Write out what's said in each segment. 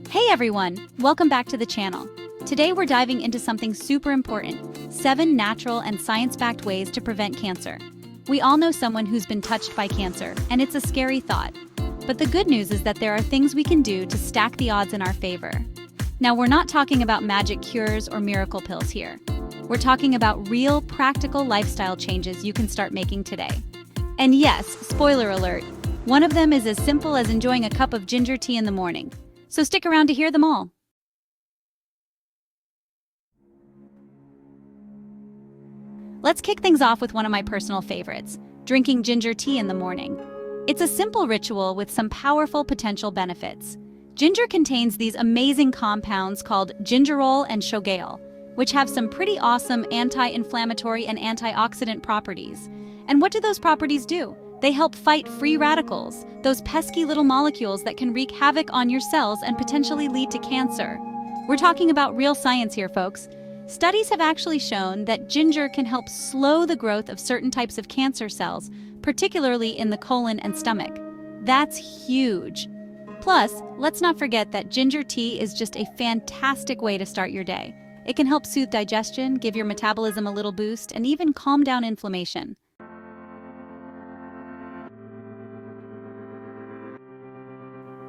Hey everyone, welcome back to the channel. Today we're diving into something super important, 7 natural and science-backed ways to prevent cancer. We all know someone who's been touched by cancer, and it's a scary thought. But the good news is that there are things we can do to stack the odds in our favor. Now we're not talking about magic cures or miracle pills here. We're talking about real, practical lifestyle changes you can start making today. And yes, spoiler alert, one of them is as simple as enjoying a cup of ginger tea in the morning. So stick around to hear them all. Let's kick things off with one of my personal favorites, drinking ginger tea in the morning. It's a simple ritual with some powerful potential benefits. Ginger contains these amazing compounds called gingerol and shogaol, which have some pretty awesome anti-inflammatory and antioxidant properties. And what do those properties do? They help fight free radicals, those pesky little molecules that can wreak havoc on your cells and potentially lead to cancer. We're talking about real science here, folks. Studies have actually shown that ginger can help slow the growth of certain types of cancer cells, particularly in the colon and stomach. That's huge. Plus, let's not forget that ginger tea is just a fantastic way to start your day. It can help soothe digestion, give your metabolism a little boost, and even calm down inflammation.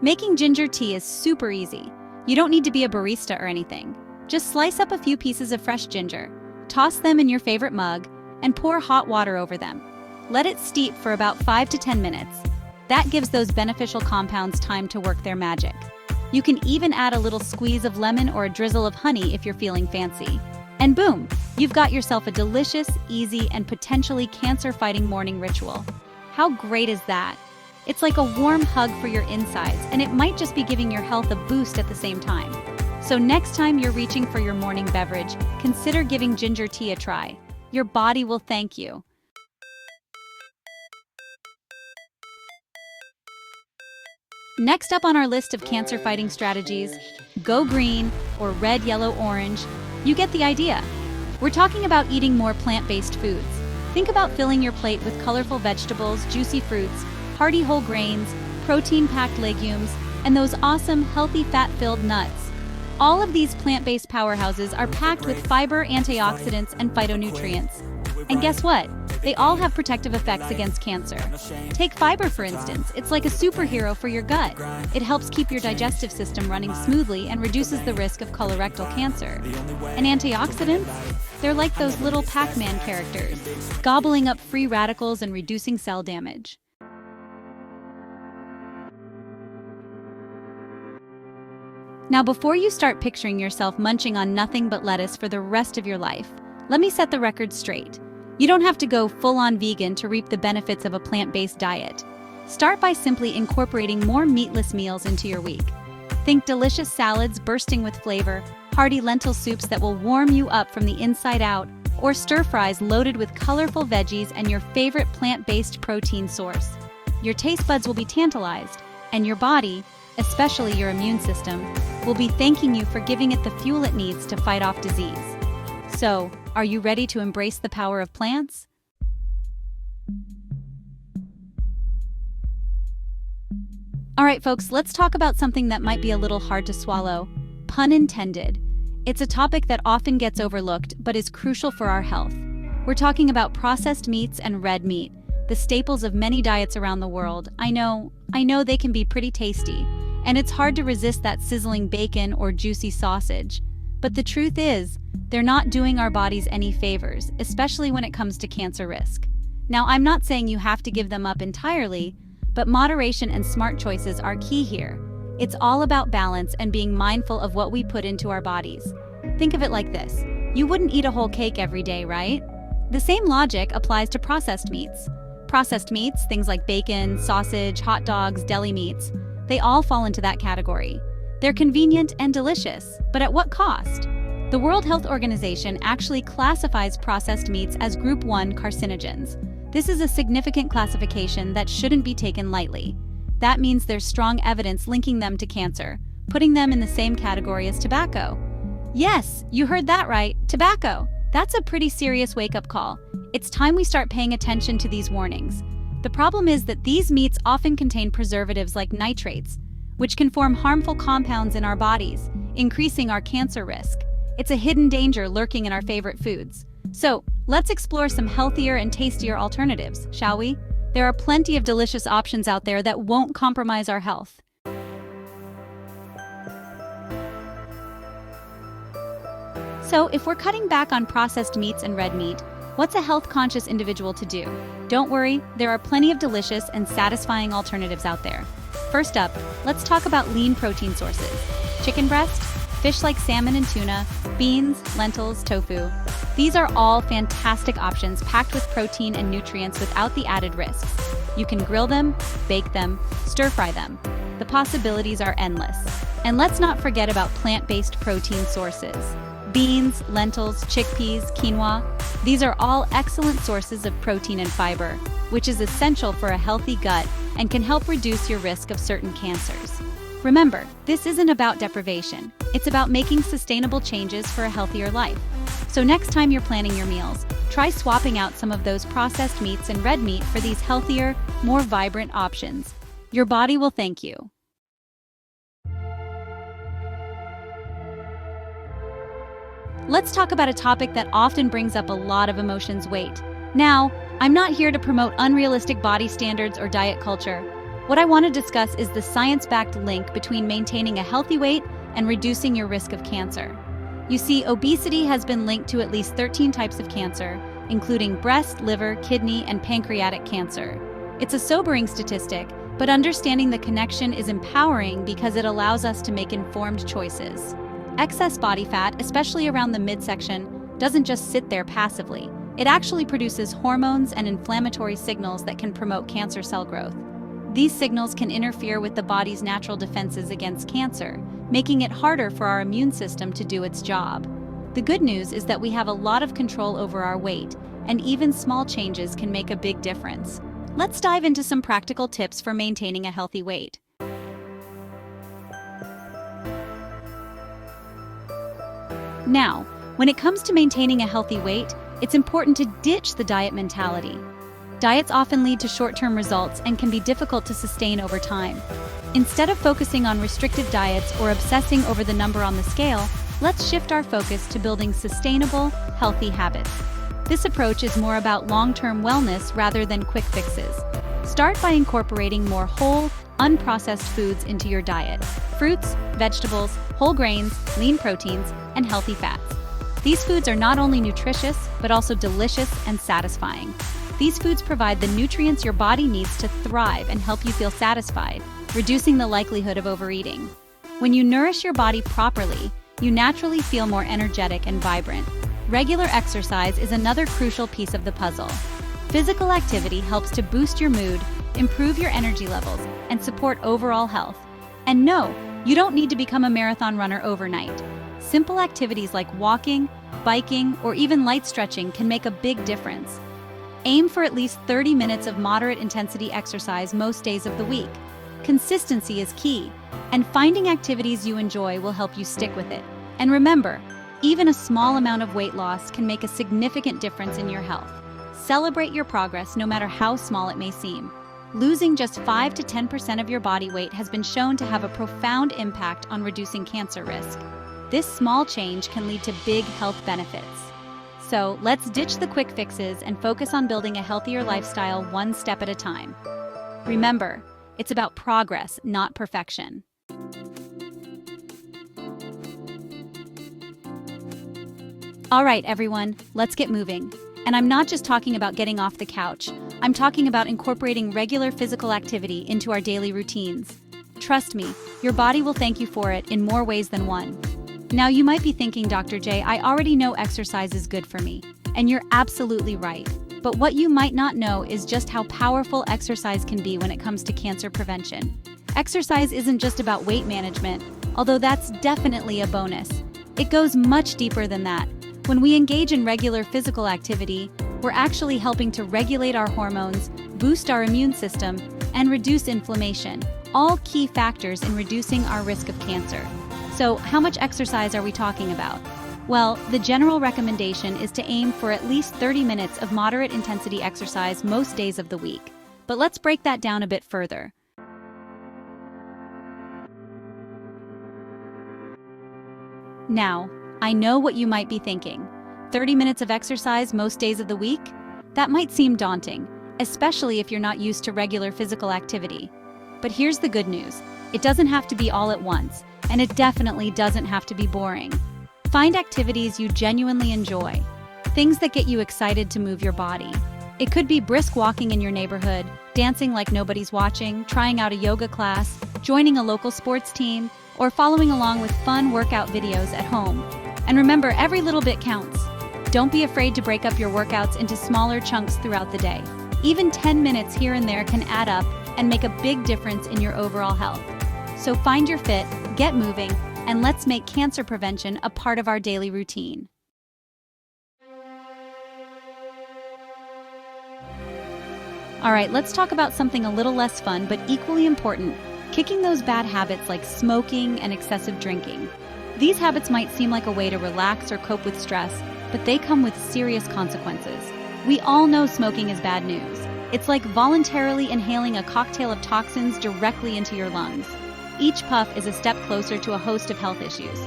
Making ginger tea is super easy. You don't need to be a barista or anything. Just slice up a few pieces of fresh ginger, toss them in your favorite mug, and pour hot water over them. Let it steep for about 5 to 10 minutes. That gives those beneficial compounds time to work their magic. You can even add a little squeeze of lemon or a drizzle of honey if you're feeling fancy. And boom, you've got yourself a delicious, easy, and potentially cancer-fighting morning ritual. How great is that? It's like a warm hug for your insides, and it might just be giving your health a boost at the same time. So next time you're reaching for your morning beverage, consider giving ginger tea a try. Your body will thank you. Next up on our list of cancer-fighting strategies, go green or red, yellow, orange. You get the idea. We're talking about eating more plant-based foods. Think about filling your plate with colorful vegetables, juicy fruits, hearty whole grains, protein-packed legumes, and those awesome, healthy, fat-filled nuts. All of these plant-based powerhouses are packed with fiber, antioxidants, and phytonutrients. And guess what? They all have protective effects against cancer. Take fiber, for instance. It's like a superhero for your gut. It helps keep your digestive system running smoothly and reduces the risk of colorectal cancer. And antioxidants? They're like those little Pac-Man characters, gobbling up free radicals and reducing cell damage. Now, before you start picturing yourself munching on nothing but lettuce for the rest of your life, let me set the record straight. You don't have to go full-on vegan to reap the benefits of a plant-based diet. Start by simply incorporating more meatless meals into your week. Think delicious salads bursting with flavor, hearty lentil soups that will warm you up from the inside out, or stir-fries loaded with colorful veggies and your favorite plant-based protein source. Your taste buds will be tantalized, and your body, especially your immune system, will be thanking you for giving it the fuel it needs to fight off disease. So, are you ready to embrace the power of plants? All right, folks, let's talk about something that might be a little hard to swallow. Pun intended. It's a topic that often gets overlooked, but is crucial for our health. We're talking about processed meats and red meat, the staples of many diets around the world. I know they can be pretty tasty, and it's hard to resist that sizzling bacon or juicy sausage. But the truth is, they're not doing our bodies any favors, especially when it comes to cancer risk. Now, I'm not saying you have to give them up entirely, but moderation and smart choices are key here. It's all about balance and being mindful of what we put into our bodies. Think of it like this. You wouldn't eat a whole cake every day, right? The same logic applies to processed meats. Processed meats, things like bacon, sausage, hot dogs, deli meats, they all fall into that category. They're convenient and delicious, but at what cost? The World Health Organization actually classifies processed meats as Group 1 carcinogens. This is a significant classification that shouldn't be taken lightly. That means there's strong evidence linking them to cancer, putting them in the same category as tobacco. Yes, you heard that right, tobacco. That's a pretty serious wake-up call. It's time we start paying attention to these warnings. The problem is that these meats often contain preservatives like nitrates, which can form harmful compounds in our bodies, increasing our cancer risk. It's a hidden danger lurking in our favorite foods. So, let's explore some healthier and tastier alternatives, shall we? There are plenty of delicious options out there that won't compromise our health. So, if we're cutting back on processed meats and red meat, what's a health-conscious individual to do? Don't worry, there are plenty of delicious and satisfying alternatives out there. First up, let's talk about lean protein sources. Chicken breast, fish like salmon and tuna, beans, lentils, tofu. These are all fantastic options packed with protein and nutrients without the added risks. You can grill them, bake them, stir-fry them. The possibilities are endless. And let's not forget about plant-based protein sources. Beans, lentils, chickpeas, quinoa. These are all excellent sources of protein and fiber, which is essential for a healthy gut and can help reduce your risk of certain cancers. Remember, this isn't about deprivation. It's about making sustainable changes for a healthier life. So next time you're planning your meals, try swapping out some of those processed meats and red meat for these healthier, more vibrant options. Your body will thank you. Let's talk about a topic that often brings up a lot of emotions: weight. Now, I'm not here to promote unrealistic body standards or diet culture. What I want to discuss is the science-backed link between maintaining a healthy weight and reducing your risk of cancer. You see, obesity has been linked to at least 13 types of cancer, including breast, liver, kidney, and pancreatic cancer. It's a sobering statistic, but understanding the connection is empowering because it allows us to make informed choices. Excess body fat, especially around the midsection, doesn't just sit there passively. It actually produces hormones and inflammatory signals that can promote cancer cell growth. These signals can interfere with the body's natural defenses against cancer, making it harder for our immune system to do its job. The good news is that we have a lot of control over our weight, and even small changes can make a big difference. Let's dive into some practical tips for maintaining a healthy weight. Now, when it comes to maintaining a healthy weight, it's important to ditch the diet mentality. Diets often lead to short-term results and can be difficult to sustain over time. Instead of focusing on restrictive diets or obsessing over the number on the scale, let's shift our focus to building sustainable, healthy habits. This approach is more about long-term wellness rather than quick fixes. Start by incorporating more whole, unprocessed foods into your diet: fruits, vegetables, whole grains, lean proteins, and healthy fats. These foods are not only nutritious, but also delicious and satisfying. These foods provide the nutrients your body needs to thrive and help you feel satisfied, reducing the likelihood of overeating. When you nourish your body properly, you naturally feel more energetic and vibrant. Regular exercise is another crucial piece of the puzzle. Physical activity helps to boost your mood, improve your energy levels, and support overall health. And no, you don't need to become a marathon runner overnight. Simple activities like walking, biking, or even light stretching can make a big difference. Aim for at least 30 minutes of moderate intensity exercise most days of the week. Consistency is key, and finding activities you enjoy will help you stick with it. And remember, even a small amount of weight loss can make a significant difference in your health. Celebrate your progress no matter how small it may seem. Losing just 5 to 10% of your body weight has been shown to have a profound impact on reducing cancer risk. This small change can lead to big health benefits. So let's ditch the quick fixes and focus on building a healthier lifestyle one step at a time. Remember, it's about progress, not perfection. All right, everyone, let's get moving. And I'm not just talking about getting off the couch. I'm talking about incorporating regular physical activity into our daily routines. Trust me, your body will thank you for it in more ways than one. Now, you might be thinking, Dr. J, I already know exercise is good for me. And you're absolutely right. But what you might not know is just how powerful exercise can be when it comes to cancer prevention. Exercise isn't just about weight management, although that's definitely a bonus. It goes much deeper than that. When we engage in regular physical activity, we're actually helping to regulate our hormones, boost our immune system, and reduce inflammation, all key factors in reducing our risk of cancer. So, how much exercise are we talking about? Well, the general recommendation is to aim for at least 30 minutes of moderate intensity exercise most days of the week. But let's break that down a bit further. Now, I know what you might be thinking. 30 minutes of exercise most days of the week? That might seem daunting, especially if you're not used to regular physical activity. But here's the good news. It doesn't have to be all at once, and it definitely doesn't have to be boring. Find activities you genuinely enjoy, things that get you excited to move your body. It could be brisk walking in your neighborhood, dancing like nobody's watching, trying out a yoga class, joining a local sports team, or following along with fun workout videos at home. And remember, every little bit counts. Don't be afraid to break up your workouts into smaller chunks throughout the day. Even 10 minutes here and there can add up and make a big difference in your overall health. So find your fit, get moving, and let's make cancer prevention a part of our daily routine. All right, let's talk about something a little less fun but equally important: kicking those bad habits like smoking and excessive drinking. These habits might seem like a way to relax or cope with stress, but they come with serious consequences. We all know smoking is bad news. It's like voluntarily inhaling a cocktail of toxins directly into your lungs. Each puff is a step closer to a host of health issues.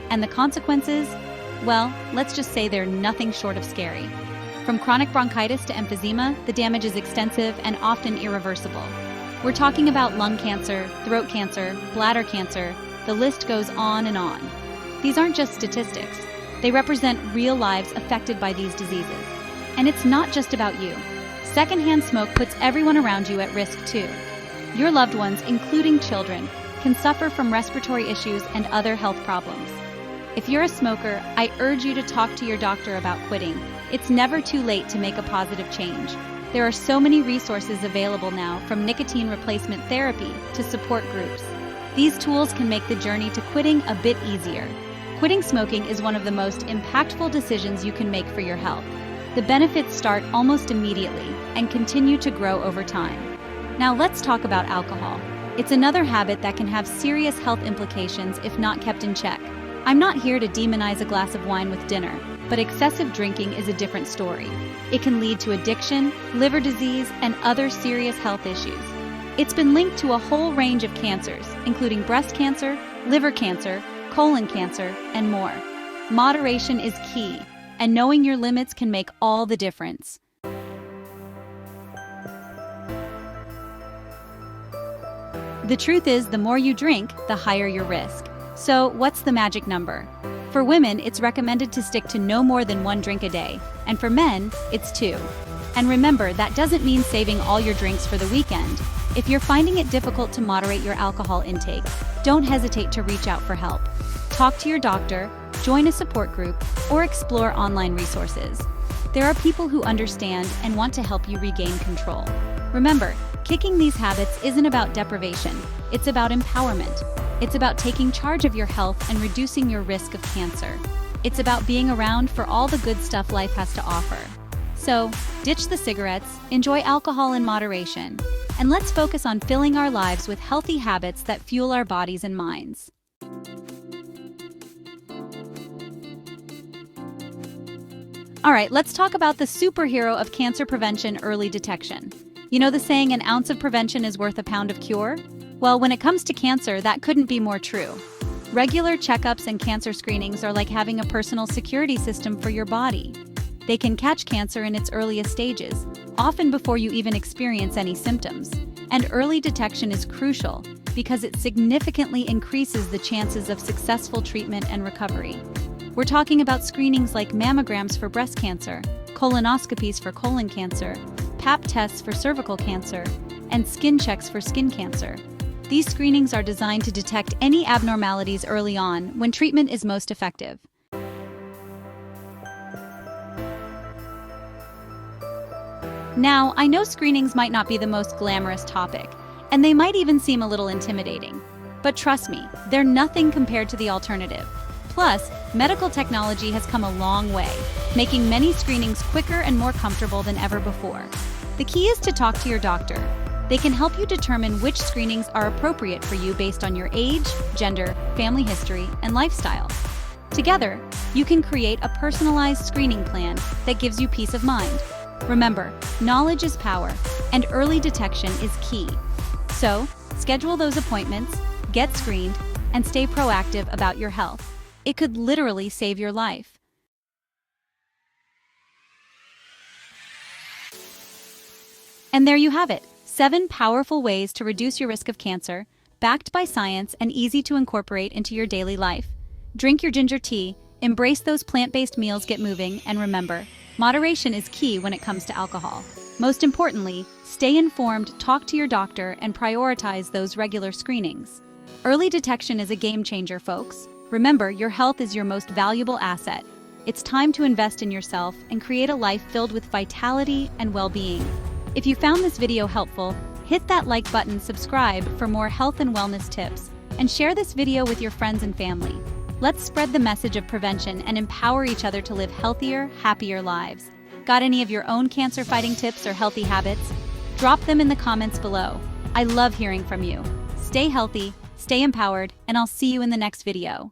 And the consequences? Well, let's just say they're nothing short of scary. From chronic bronchitis to emphysema, the damage is extensive and often irreversible. We're talking about lung cancer, throat cancer, bladder cancer. The list goes on and on. These aren't just statistics. They represent real lives affected by these diseases. And it's not just about you. Secondhand smoke puts everyone around you at risk too. Your loved ones, including children, can suffer from respiratory issues and other health problems. If you're a smoker, I urge you to talk to your doctor about quitting. It's never too late to make a positive change. There are so many resources available now, from nicotine replacement therapy to support groups. These tools can make the journey to quitting a bit easier. Quitting smoking is one of the most impactful decisions you can make for your health. The benefits start almost immediately and continue to grow over time. Now let's talk about alcohol. It's another habit that can have serious health implications if not kept in check. I'm not here to demonize a glass of wine with dinner, but excessive drinking is a different story. It can lead to addiction, liver disease, and other serious health issues. It's been linked to a whole range of cancers, including breast cancer, liver cancer, colon cancer, and more. Moderation is key, and knowing your limits can make all the difference. The truth is, the more you drink, the higher your risk. So, what's the magic number? For women, it's recommended to stick to no more than 1 drink a day, and for men, it's 2. And remember, that doesn't mean saving all your drinks for the weekend. If you're finding it difficult to moderate your alcohol intake, don't hesitate to reach out for help. Talk to your doctor, join a support group, or explore online resources. There are people who understand and want to help you regain control. Remember, kicking these habits isn't about deprivation, it's about empowerment. It's about taking charge of your health and reducing your risk of cancer. It's about being around for all the good stuff life has to offer. So, ditch the cigarettes, enjoy alcohol in moderation, and let's focus on filling our lives with healthy habits that fuel our bodies and minds. All right, let's talk about the superhero of cancer prevention: early detection. You know the saying, an ounce of prevention is worth a pound of cure? Well, when it comes to cancer, that couldn't be more true. Regular checkups and cancer screenings are like having a personal security system for your body. They can catch cancer in its earliest stages, often before you even experience any symptoms. And early detection is crucial because it significantly increases the chances of successful treatment and recovery. We're talking about screenings like mammograms for breast cancer, colonoscopies for colon cancer, Pap tests for cervical cancer, and skin checks for skin cancer. These screenings are designed to detect any abnormalities early on when treatment is most effective. Now, I know screenings might not be the most glamorous topic, and they might even seem a little intimidating. But trust me, they're nothing compared to the alternative. Plus, medical technology has come a long way, making many screenings quicker and more comfortable than ever before. The key is to talk to your doctor. They can help you determine which screenings are appropriate for you based on your age, gender, family history, and lifestyle. Together, you can create a personalized screening plan that gives you peace of mind. Remember, knowledge is power, and early detection is key. So, schedule those appointments, get screened, and stay proactive about your health. It could literally save your life. And there you have it, 7 powerful ways to reduce your risk of cancer, backed by science and easy to incorporate into your daily life. Drink your ginger tea, embrace those plant-based meals, get moving, and remember, moderation is key when it comes to alcohol. Most importantly, stay informed, talk to your doctor, and prioritize those regular screenings. Early detection is a game changer, folks. Remember, your health is your most valuable asset. It's time to invest in yourself and create a life filled with vitality and well-being. If you found this video helpful, hit that like button, subscribe for more health and wellness tips, and share this video with your friends and family. Let's spread the message of prevention and empower each other to live healthier, happier lives. Got any of your own cancer-fighting tips or healthy habits? Drop them in the comments below. I love hearing from you. Stay healthy, stay empowered, and I'll see you in the next video.